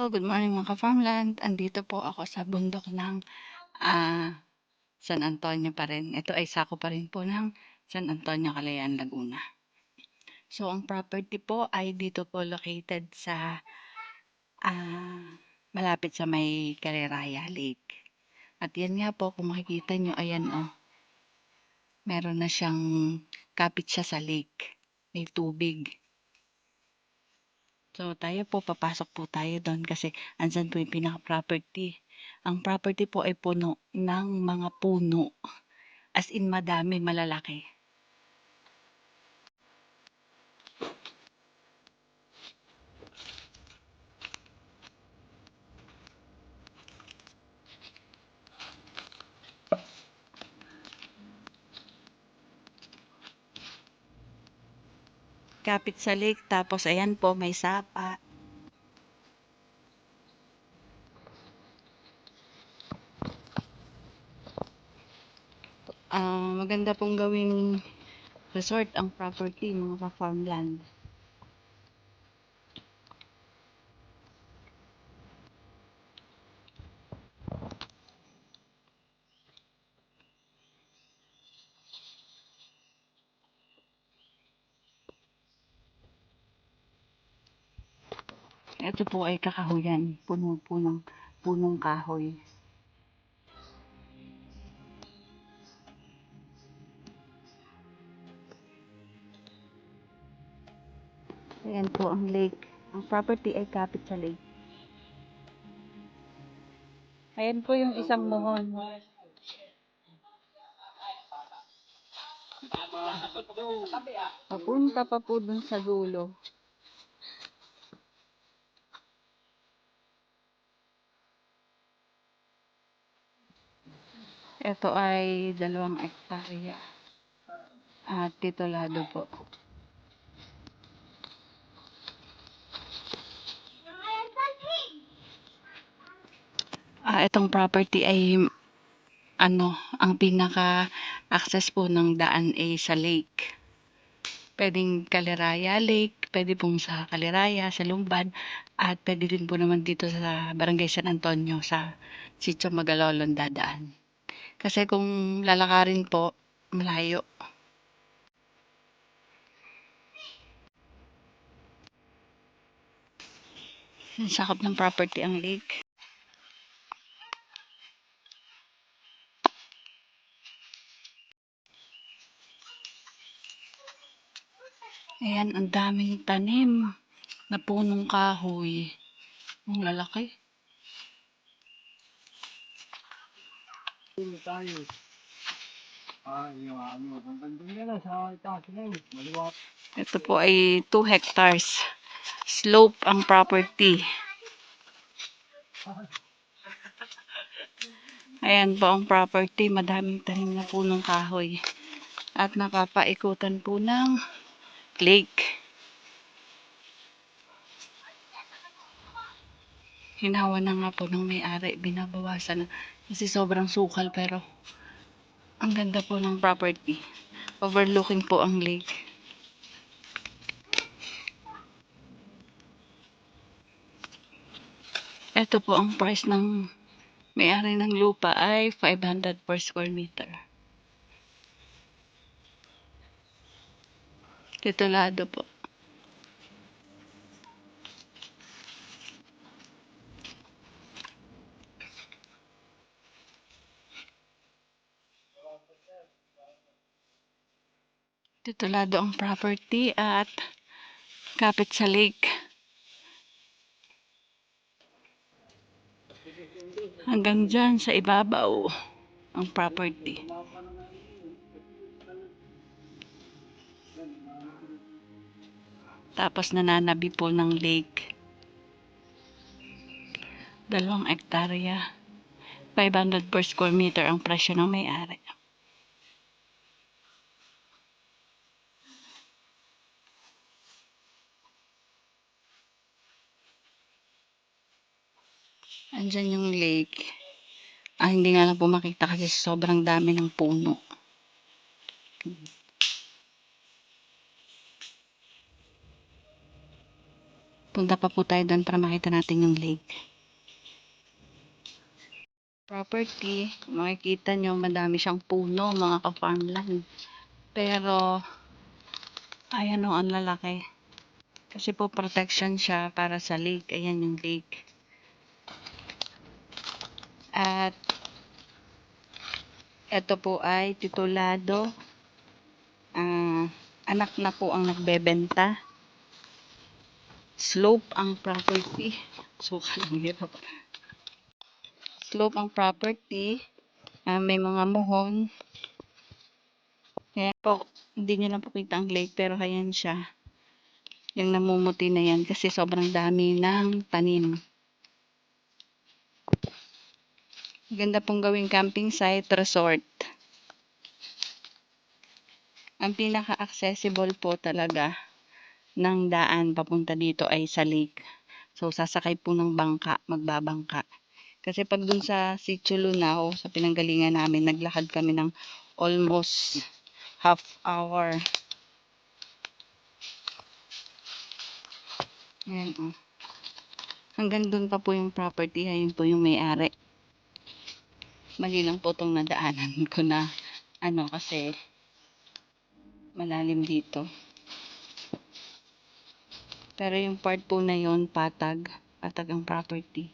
Good morning mga ka-farmland. Andito po ako sa bundok ng ah, San Antonio pa rin. Ito ay sako pa rin po ng San Antonio, Calayan, Laguna. So, ang property po ay dito po located sa ah, malapit sa may Caliraya Lake. At yan nga po, kung makikita nyo, ayan meron na siyang kapit siya sa lake. May tubig. So, tayo po, papasok po tayo doon kasi andyan po yung pinaka-property. Ang property po ay puno ng mga puno. As in, madami, malalaki. Kapit sa lake, tapos ayan po, may sapa. Maganda pong gawing resort ang property, mga ka-farmland. Ito po ay kakahuyan, punong kahoy. Ayan po ang lake. Ang property ay kapit sa lake. Ayan po yung isang mohon. Papunta pa po dun sa dulo. Ito ay 2 hektarya at titulado po. Itong property ay ang pinaka-access po ng daan ay sa lake. Pwedeng Caliraya Lake, pwede pong sa Caliraya, sa Lumban, at pwede din po naman dito sa Barangay San Antonio sa Sitio Magalolon dadaan. Kasi kung lalakarin po, malayo. Sakop ng property ang lake. Ayan, ang daming tanim na punong kahoy. Ang lalaki. Ito po ay 2 hectares. Slope ang property. Ayan po ang property. Madaming tanim na punong kahoy. At napapaikutan po ng lake. Hinawa na nga po ng may-ari. Binabawasan na. Kasi sobrang sukal pero ang ganda po ng property. Overlooking po ang lake. Ito po ang price ng may-ari ng lupa ay 500 per square meter. Titulado po. Titulado ang property at kapit sa lake. Hanggang dyan sa ibabaw ang property. Tapos nananabi po ng lake. 2 hektarya. 500 per square meter ang presyo ng may-ari. Andyan yung lake. Hindi nga lang po makita kasi sobrang dami ng puno. Punta pa po tayo doon para makita natin yung lake. Property, makikita nyo madami siyang puno, mga ka-farmland. Pero, ayan o, ang lalaki. Kasi po protection siya para sa lake. Ayan yung lake. At, ito po ay titulado. Anak na po ang nagbebenta. Slope ang property. So, ang hirap. Slope ang property. May mga muhon. Kaya po, hindi nyo lang po kita ang lake, pero ayan siya. Yung namumuti na yan kasi sobrang dami ng tanim. Ganda pong gawing camping site, resort. Ang pinaka-accessible po talaga ng daan papunta dito ay sa lake. So, sasakay po ng bangka, magbabangka. Kasi pag dun sa Sitio Lunao, sa pinanggalingan namin, naglakad kami ng almost half hour. Ayan o. Hanggang dun pa po yung property, ayun po yung may-ari. Mali lang po itong nadaanan ko na kasi malalim dito. Pero yung part po na yun, patag ang property.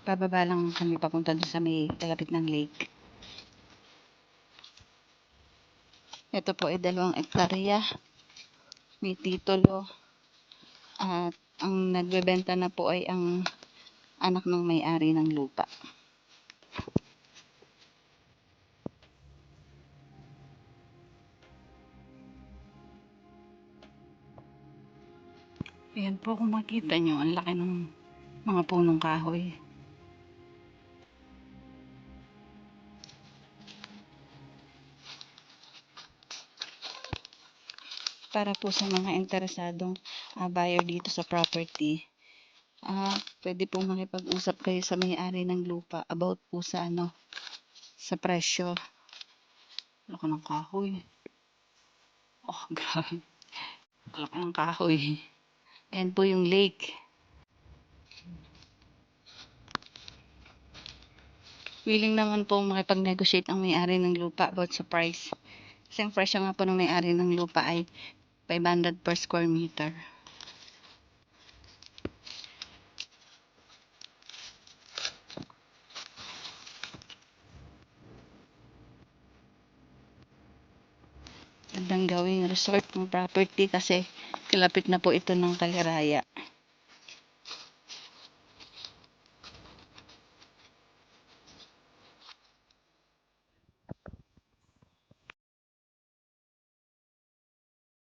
Bababa lang kami papunta doon sa may kalapit ng lake. Ito po ay 2 hektarya. May titulo. At ang nagbebenta na po ay ang anak ng may-ari ng lupa. Ayan po, kung makita nyo, ang laki ng mga punong kahoy. Para po sa mga interesadong buyer dito sa property, pwede po makipag-usap kayo sa may-ari ng lupa about po sa sa presyo. Laki ng kahoy. Oh, grabe. Laki ng kahoy. Ayan po yung lake. Willing naman po makipag-negotiate ang may-ari ng lupa about sa price. Kasi ang presyo nga po ng may-ari ng lupa ay 500 per square meter. Gandang gawing resort ng property kasi kalapit na po ito ng Caliraya.